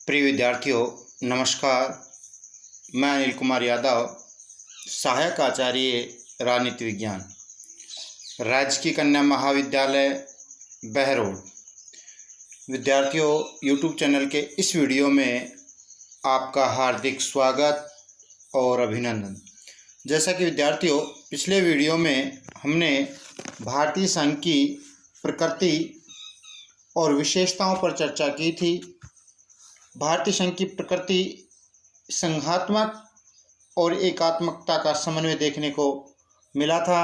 प्रिय विद्यार्थियों, नमस्कार। मैं अनिल कुमार यादव, सहायक आचार्य राजनीति विज्ञान, राजकीय कन्या महाविद्यालय बहरोड। विद्यार्थियों, यूट्यूब चैनल के इस वीडियो में आपका हार्दिक स्वागत और अभिनंदन। जैसा कि विद्यार्थियों, पिछले वीडियो में हमने भारतीय संघ की प्रकृति और विशेषताओं पर चर्चा की थी। भारतीय संघ की प्रकृति संघात्मक और एकात्मकता का समन्वय देखने को मिला था।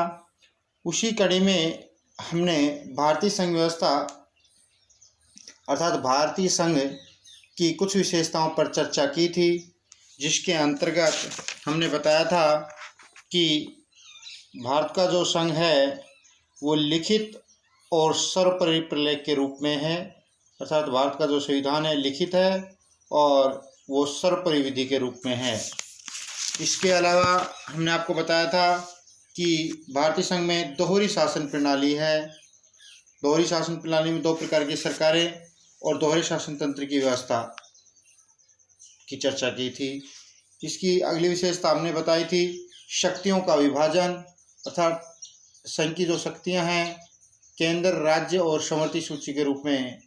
उसी कड़ी में हमने भारतीय संघ व्यवस्था अर्थात भारतीय संघ की कुछ विशेषताओं पर चर्चा की थी, जिसके अंतर्गत हमने बताया था कि भारत का जो संघ है वो लिखित और सर्वपरिप्रलेख के रूप में है। अर्थात भारत का जो संविधान है लिखित है और वो सर्वपरिविधि के रूप में है। इसके अलावा हमने आपको बताया था कि भारतीय संघ में दोहरी शासन प्रणाली है। दोहरी शासन प्रणाली में दो प्रकार की सरकारें और दोहरे शासन तंत्र की व्यवस्था की चर्चा की थी। इसकी अगली विशेषता हमने बताई थी शक्तियों का विभाजन, अर्थात संघ की जो शक्तियां हैं केंद्र, राज्य और समवर्ती सूची के रूप में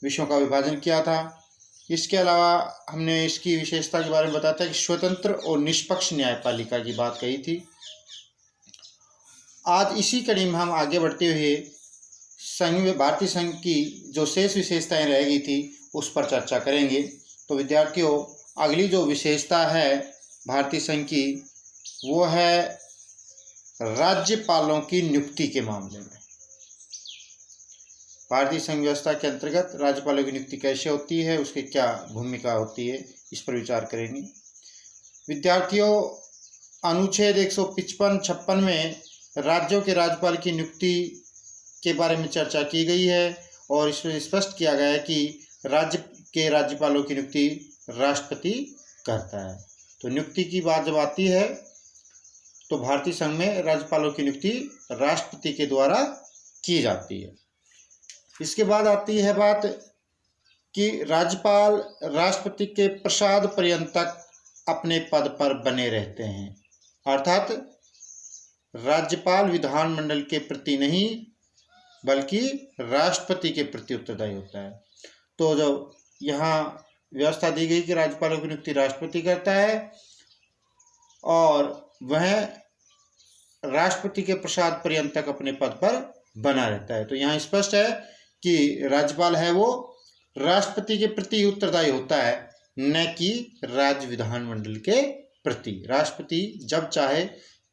विषयों का विभाजन किया था। इसके अलावा हमने इसकी विशेषता के बारे में बताया था कि स्वतंत्र और निष्पक्ष न्यायपालिका की बात कही थी। आज इसी कड़ी में हम आगे बढ़ते हुए भारतीय संघ की जो शेष विशेषताएं रह गई थी उस पर चर्चा करेंगे। तो विद्यार्थियों, अगली जो विशेषता है भारतीय संघ की वो है राज्यपालों की नियुक्ति के मामले में। भारतीय संघ व्यवस्था के अंतर्गत राज्यपालों की नियुक्ति कैसे होती है, उसकी क्या भूमिका होती है, इस पर विचार करेंगे। विद्यार्थियों, अनुच्छेद 155-56 में राज्यों के राज्यपाल की नियुक्ति के बारे में चर्चा की गई है और इसमें स्पष्ट किया गया है कि राज्य के राज्यपालों की नियुक्ति राष्ट्रपति करता है। तो नियुक्ति की बात जब आती है तो भारतीय संघ में राज्यपालों की नियुक्ति राष्ट्रपति के द्वारा की जाती है। इसके बाद आती है बात कि राज्यपाल राष्ट्रपति के प्रसाद पर्यंत तक अपने पद पर बने रहते हैं। अर्थात राज्यपाल विधानमंडल के प्रति नहीं बल्कि राष्ट्रपति के प्रति उत्तरदायी होता है। तो जो यहाँ व्यवस्था दी गई कि राज्यपालों की नियुक्ति राष्ट्रपति करता है और वह राष्ट्रपति के प्रसाद पर्यंत तक अपने पद पर बना रहता है। तो यहाँ स्पष्ट है कि राज्यपाल है वो राष्ट्रपति के प्रति उत्तरदायी होता है, न कि राज्य विधानमंडल के प्रति। राष्ट्रपति जब चाहे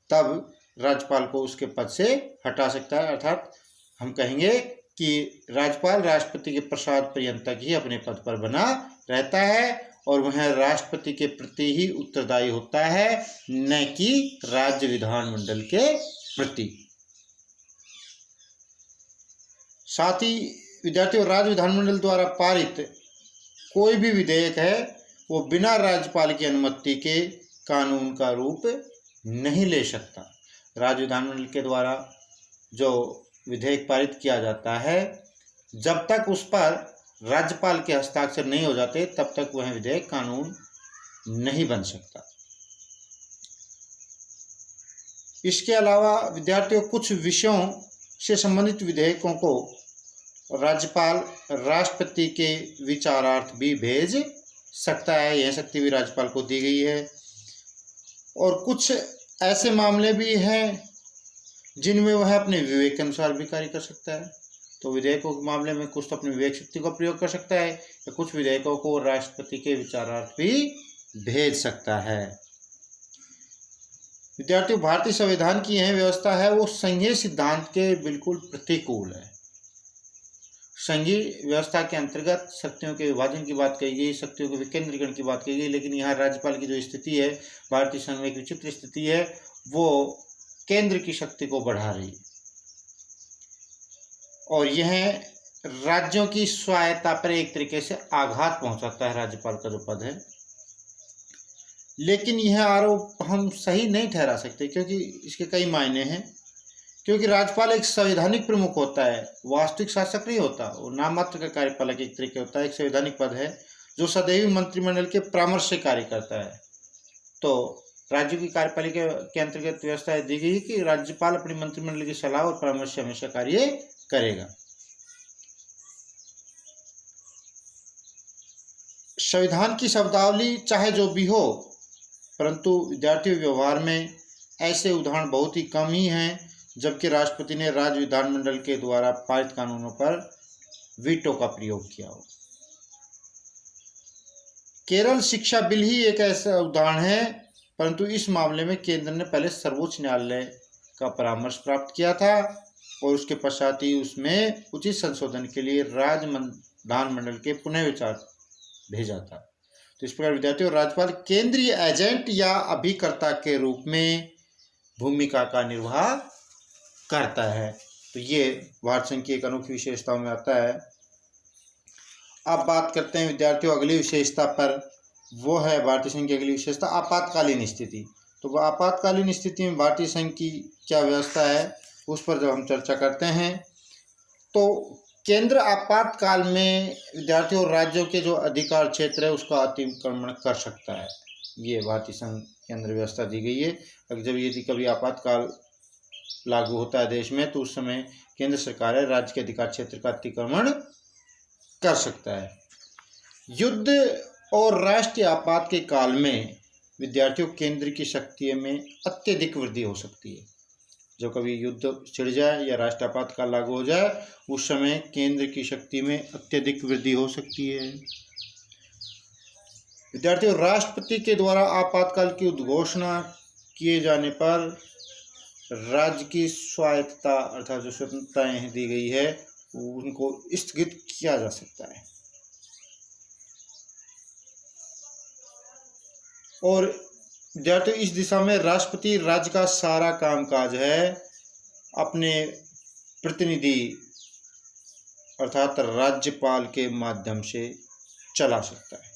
तब राज्यपाल को उसके पद से हटा सकता है। अर्थात हम कहेंगे कि राज्यपाल राष्ट्रपति के प्रसाद पर्यंत तक ही अपने पद पर बना रहता है और वह राष्ट्रपति के प्रति ही उत्तरदायी होता है, न कि राज्य विधानमंडल के प्रति। साथ ही विद्यार्थियों, राज्य विधानमंडल द्वारा पारित कोई भी विधेयक है वो बिना राज्यपाल की अनुमति के कानून का रूप नहीं ले सकता। राज्य विधानमंडल के द्वारा जो विधेयक पारित किया जाता है, जब तक उस पर राज्यपाल के हस्ताक्षर नहीं हो जाते तब तक वह विधेयक कानून नहीं बन सकता। इसके अलावा विद्यार्थियों, कुछ विषयों से संबंधित विधेयकों को राज्यपाल राष्ट्रपति के विचारार्थ भी भेज सकता है। यह शक्ति भी राज्यपाल को दी गई है। और कुछ ऐसे मामले भी हैं जिनमें वह अपने विवेक के अनुसार भी कार्य कर सकता है। तो विधेयकों के मामले में कुछ तो अपनी विवेक शक्ति का प्रयोग कर सकता है या कुछ विधेयकों को राष्ट्रपति के विचारार्थ भी भेज सकता है। विद्यार्थियों, भारतीय संविधान की यह व्यवस्था है वो संघीय सिद्धांत के बिल्कुल प्रतिकूल है। संघीय व्यवस्था के अंतर्गत शक्तियों के विभाजन की बात कही गई, शक्तियों के विकेंद्रीकरण की बात कही गई, लेकिन यहाँ राज्यपाल की जो स्थिति है भारतीय संघ में एक विचित्र स्थिति है, वो केंद्र की शक्ति को बढ़ा रही है और यह राज्यों की स्वायत्ता पर एक तरीके से आघात पहुंचाता है राज्यपाल का जो पद है। लेकिन यह आरोप हम सही नहीं ठहरा सकते क्योंकि इसके कई मायने हैं। क्योंकि राज्यपाल एक संवैधानिक प्रमुख होता है, वास्तविक शासक नहीं होता, वो नाम मात्र का कार्यपालक एक तरीके होता है, एक संवैधानिक पद है। जो सदैव मंत्रिमंडल के परामर्श से कार्य करता है। तो राज्यों की कार्यपालिका के अंतर्गत व्यवस्था दी गई है कि राज्यपाल अपने मंत्रिमंडल की सलाह और परामर्श से हमेशा कार्य करेगा। संविधान की शब्दावली चाहे जो भी हो, परंतु विद्यार्थी व्यवहार में ऐसे उदाहरण बहुत ही कम ही हैं जबकि राष्ट्रपति ने राज्य विधानमंडल के द्वारा पारित कानूनों पर वीटो का प्रयोग किया हो। केरल शिक्षा बिल ही एक ऐसा उदाहरण है, परंतु इस मामले में केंद्र ने पहले सर्वोच्च न्यायालय का परामर्श प्राप्त किया था और उसके पश्चात ही उसमें उचित संशोधन के लिए राज्य विधानमंडल के पुनः विचार भेजा था। तो इस प्रकार विद्यार्थी और राज्यपाल केंद्रीय एजेंट या अभिकर्ता के रूप में भूमिका का निर्वाह करता है। तो ये भारत संघ की एक अनोखी विशेषताओं में आता है। अब बात करते हैं विद्यार्थियों अगली विशेषता पर, वो है भारतीय संघ की अगली विशेषता आपातकालीन स्थिति। तो आपातकालीन स्थिति में भारतीय संघ की क्या व्यवस्था है उस पर जब हम चर्चा करते हैं तो केंद्र आपातकाल में विद्यार्थियों और राज्यों के जो अधिकार क्षेत्र है उसका अतिक्रमण कर सकता है। ये भारतीय संघ के अंदर व्यवस्था दी गई है। अगर जब यदि कभी आपातकाल लागू होता है देश में तो उस समय केंद्र सरकार है राज्य के अधिकार क्षेत्र का अतिक्रमण कर सकता है। युद्ध और राष्ट्रीय आपात के काल में विद्यार्थियों केंद्र की शक्ति में अत्यधिक वृद्धि हो सकती है। जो कभी युद्ध छिड़ जाए या राष्ट्रीय आपातकाल लागू हो जाए उस समय केंद्र की शक्ति में अत्यधिक वृद्धि हो सकती है। विद्यार्थियों राष्ट्रपति के द्वारा आपातकाल की उद्घोषणा किए जाने पर राज्य की स्वायत्तता अर्थात जो स्वतंत्रताएं दी गई है उनको स्थगित किया जा सकता है। और विद्यार्थियों इस दिशा में राष्ट्रपति राज्य का सारा कामकाज है अपने प्रतिनिधि अर्थात राज्यपाल के माध्यम से चला सकता है।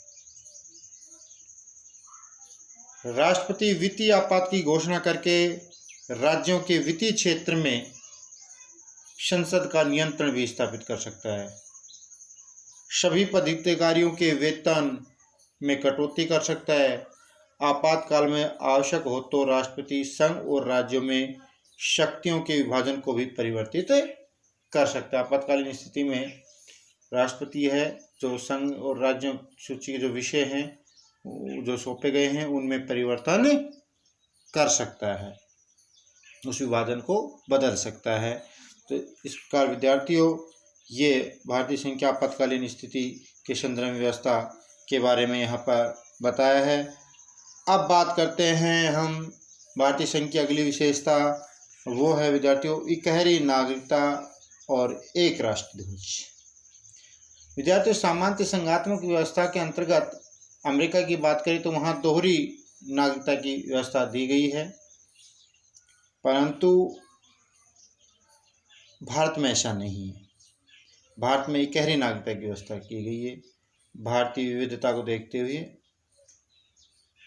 राष्ट्रपति वित्तीय आपात की घोषणा करके राज्यों के वित्तीय क्षेत्र में संसद का नियंत्रण भी स्थापित कर सकता है। सभी पदाधिकारियों के वेतन में कटौती कर सकता है। आपातकाल में आवश्यक हो तो राष्ट्रपति संघ और राज्यों में शक्तियों के विभाजन को भी परिवर्तित कर सकता है। आपातकालीन स्थिति में राष्ट्रपति है जो संघ और राज्यों सूची के जो विषय हैं जो सौंपे गए हैं उनमें परिवर्तन कर सकता है, उस विभाजन को बदल सकता है। तो इस प्रकार विद्यार्थियों ये भारतीय संघ की आपातकालीन स्थिति के संदर्भ में व्यवस्था के बारे में यहाँ पर बताया है। अब बात करते हैं हम भारतीय संघ की अगली विशेषता, वो है विद्यार्थियों इकहरी नागरिकता और एक राष्ट्र ध्वज। विद्यार्थियों सामान्य संघात्मक व्यवस्था के अंतर्गत अमेरिका की बात करें तो वहाँ दोहरी नागरिकता की व्यवस्था दी गई है, परंतु भारत में ऐसा नहीं है। भारत में इकहरी नागरिकता की व्यवस्था की गई है भारतीय विविधता को देखते हुए।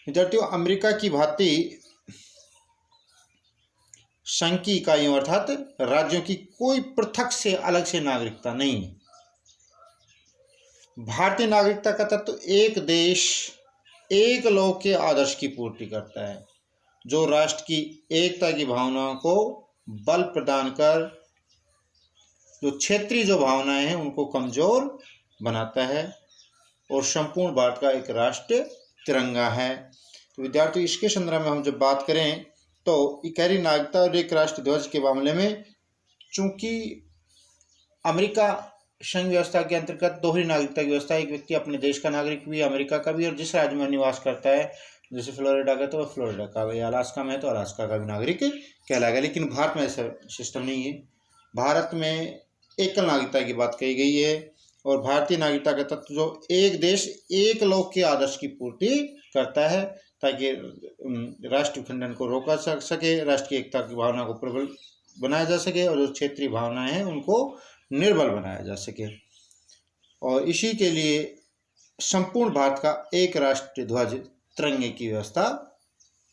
विद्यार्थियों अमेरिका की भांति संघ की इकाइयों अर्थात राज्यों की कोई पृथक से अलग से नागरिकता नहीं है। भारतीय नागरिकता का तत्व एक देश एक लोक के आदर्श की पूर्ति करता है जो राष्ट्र की एकता की भावनाओं को बल प्रदान कर जो क्षेत्रीय जो भावनाएं हैं उनको कमजोर बनाता है और संपूर्ण भारत का एक राष्ट्र तिरंगा है। तो विद्यार्थी इसके संदर्भ में हम जब बात करें तो इकहरी नागरिकता और एक राष्ट्र ध्वज के मामले में चूंकि अमेरिका संघ व्यवस्था के अंतर्गत दोहरी नागरिकता की व्यवस्था, एक व्यक्ति अपने देश का नागरिक भी अमेरिका का भी और जिस राज्य में निवास करता है जैसे फ्लोरिडा का तो फ्लोरिडा का, या अलास्का में तो अलास्का का भी नागरिक कहलाएगा। लेकिन भारत में ऐसा सिस्टम नहीं है। भारत में एकल नागरिकता की बात कही गई है और भारतीय नागरिकता का तत्व जो एक देश एक लोक के आदर्श की पूर्ति करता है ताकि राष्ट्र विखंडन को रोका सके, राष्ट्र की एकता की भावना को प्रबल बनाया जा सके और जो क्षेत्रीय भावनाएं हैं उनको निर्बल बनाया जा सके। और इसी के लिए संपूर्ण भारत का एक राष्ट्रीय ध्वज तिरंगे की व्यवस्था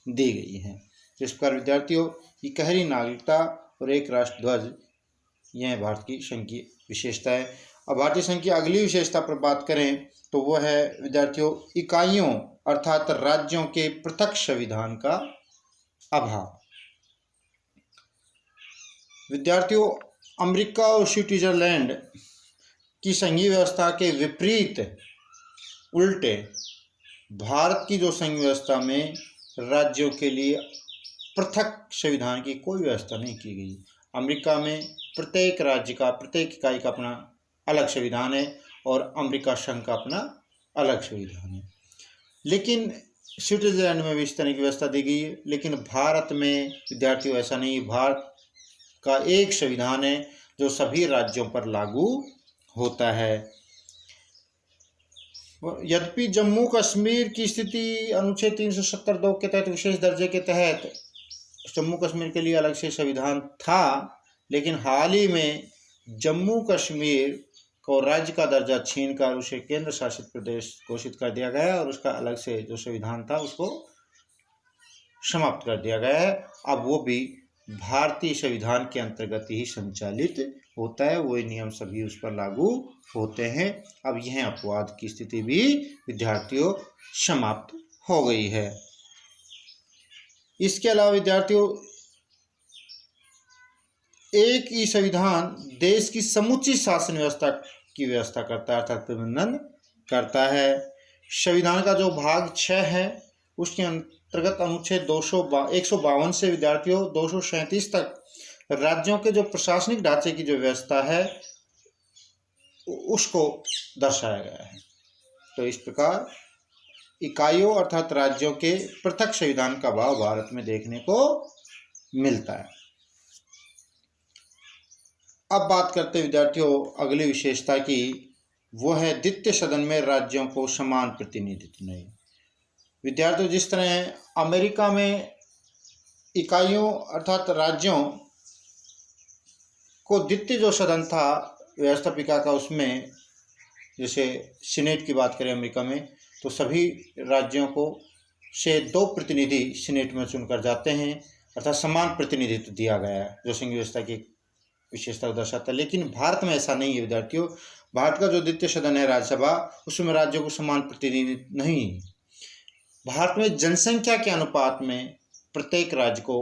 दी गई है। इस प्रकार विद्यार्थियों इकहरी नागरिकता और एक राष्ट्र ध्वज यह भारत की संघ की विशेषता है। अब भारतीय संघ की अगली विशेषता पर बात करें तो वो है विद्यार्थियों इकाइयों अर्थात राज्यों के पृथक संविधान का अभाव। विद्यार्थियों अमेरिका और स्विट्जरलैंड की संघीय व्यवस्था के विपरीत उल्टे भारत की जो संघ व्यवस्था में राज्यों के लिए पृथक संविधान की कोई व्यवस्था नहीं की गई। अमेरिका में प्रत्येक राज्य का प्रत्येक इकाई का अपना अलग संविधान है और अमेरिका संघ का अपना अलग संविधान है। लेकिन स्विट्जरलैंड में भी इस तरह की व्यवस्था दी गई है। लेकिन भारत में विद्यार्थियों ऐसा नहीं, भारत का एक संविधान है जो सभी राज्यों पर लागू होता है। यद्यपि जम्मू कश्मीर की स्थिति अनुच्छेद 370(2) के तहत विशेष दर्जे के तहत जम्मू कश्मीर के लिए अलग से संविधान था, लेकिन हाल ही में जम्मू कश्मीर को राज्य का दर्जा छीनकर उसे केंद्र शासित प्रदेश घोषित कर दिया गया है और उसका अलग से जो संविधान था उसको समाप्त कर दिया गया है। अब वो भी भारतीय संविधान के अंतर्गत ही संचालित होता है, वही नियम सभी उस पर लागू होते हैं। अब यह अपवाद की स्थिति भी विद्यार्थियों समाप्त हो गई है। इसके अलावा विद्यार्थियों एक ही संविधान देश की समुचित शासन व्यवस्था की व्यवस्था करता है अर्थात प्रबंधन करता है। संविधान का जो भाग 6 है उसके अंतर्गत अनुच्छेद 152 से विद्यार्थियों 237 तक राज्यों के जो प्रशासनिक ढांचे की जो व्यवस्था है उसको दर्शाया गया है। तो इस प्रकार इकाइयों अर्थात राज्यों के पृथक संविधान का भाव भारत में देखने को मिलता है। अब बात करते हैं विद्यार्थियों अगली विशेषता की, वो है द्वितीय सदन में राज्यों को समान प्रतिनिधित्व नहीं। विद्यार्थियों जिस तरह अमेरिका में इकाइयों अर्थात राज्यों को द्वितीय जो सदन था व्यवस्थापिका का, उसमें जैसे सीनेट की बात करें अमेरिका में तो सभी राज्यों को से 2 प्रतिनिधि सीनेट में चुनकर जाते हैं अर्थात समान प्रतिनिधित्व दिया गया है जो संघ व्यवस्था की विशेषता को दर्शाता है। लेकिन भारत में ऐसा नहीं है विद्यार्थियों। भारत का जो द्वितीय सदन है राज्यसभा, उसमें राज्यों को समान प्रतिनिधित्व नहीं। भारत में जनसंख्या के अनुपात में प्रत्येक राज्य को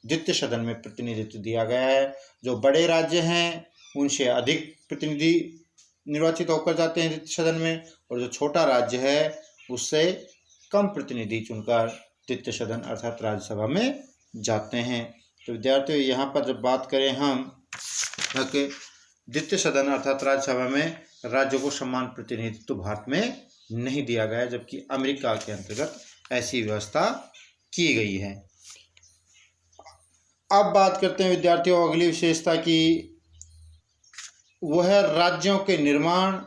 द्वितीय सदन में प्रतिनिधित्व दिया गया है। जो बड़े राज्य हैं उनसे अधिक प्रतिनिधि निर्वाचित होकर जाते हैं द्वितीय सदन में, और जो छोटा राज्य है उससे कम प्रतिनिधि चुनकर द्वितीय सदन अर्थात राज्यसभा में जाते हैं। तो विद्यार्थियों यहाँ पर जब बात करें हम कि द्वितीय सदन अर्थात राज्यसभा में राज्यों को समान प्रतिनिधित्व भारत में नहीं दिया गया, जबकि अमेरिका के अंतर्गत ऐसी व्यवस्था की गई है। अब बात करते हैं विद्यार्थियों अगली विशेषता की, वह है राज्यों के निर्माण,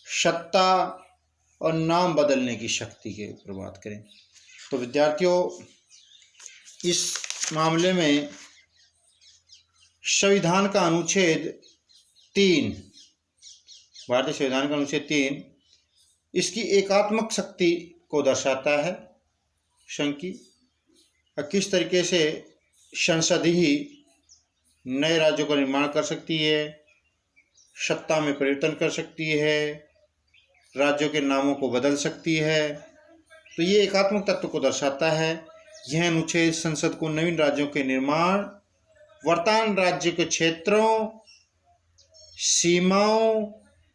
सत्ता और नाम बदलने की शक्ति के ऊपर बात करें तो विद्यार्थियों इस मामले में संविधान का अनुच्छेद 3, भारतीय संविधान का अनुच्छेद 3 इसकी एकात्मक शक्ति को दर्शाता है। संघ की किस तरीके से संसद ही नए राज्यों का निर्माण कर सकती है, सत्ता में परिवर्तन कर सकती है, राज्यों के नामों को बदल सकती है। तो ये एकात्मक तत्व को दर्शाता है। यह अनुच्छेद संसद को नवीन राज्यों के निर्माण, वर्तमान राज्य के क्षेत्रों, सीमाओं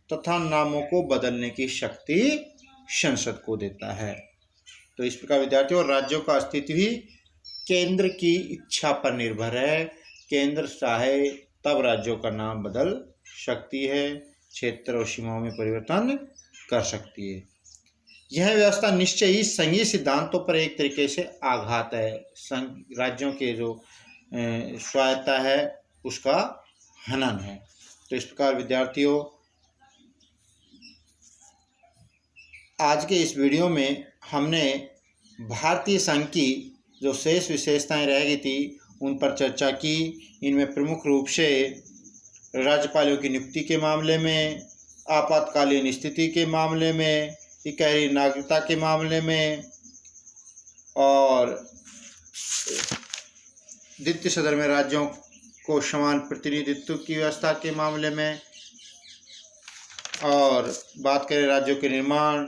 तथा नामों को बदलने की शक्ति संसद को देता है। तो इस प्रकार विद्यार्थियों राज्यों का अस्तित्व ही केंद्र की इच्छा पर निर्भर है। केंद्र चाहे तब राज्यों का नाम बदल सकती है, क्षेत्र और सीमाओं में परिवर्तन कर सकती है। यह व्यवस्था निश्चय ही संघीय सिद्धांतों पर एक तरीके से आघात है। संघ राज्यों के जो स्वायत्ता है उसका हनन है। तो इस प्रकार विद्यार्थियों आज के इस वीडियो में हमने भारतीय संघ की जो शेष विशेषताएं रह गई थी उन पर चर्चा की। इनमें प्रमुख रूप से राज्यपालों की नियुक्ति के मामले में, आपातकालीन स्थिति के मामले में, इकहरी नागरिकता के मामले में और द्वितीय सदन में राज्यों को समान प्रतिनिधित्व की व्यवस्था के मामले में, और बात करें राज्यों के निर्माण,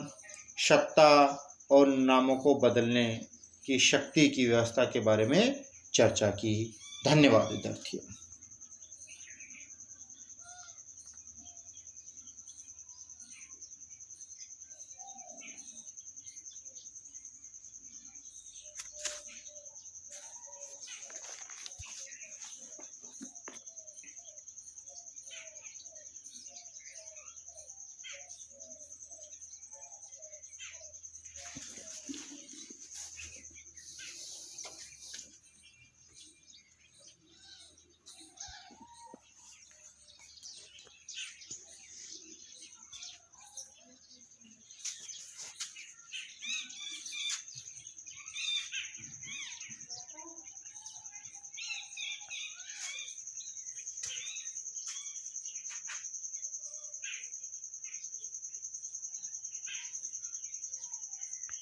सत्ता और नामों को बदलने की शक्ति की व्यवस्था के बारे में चर्चा की। धन्यवाद विद्यार्थियों।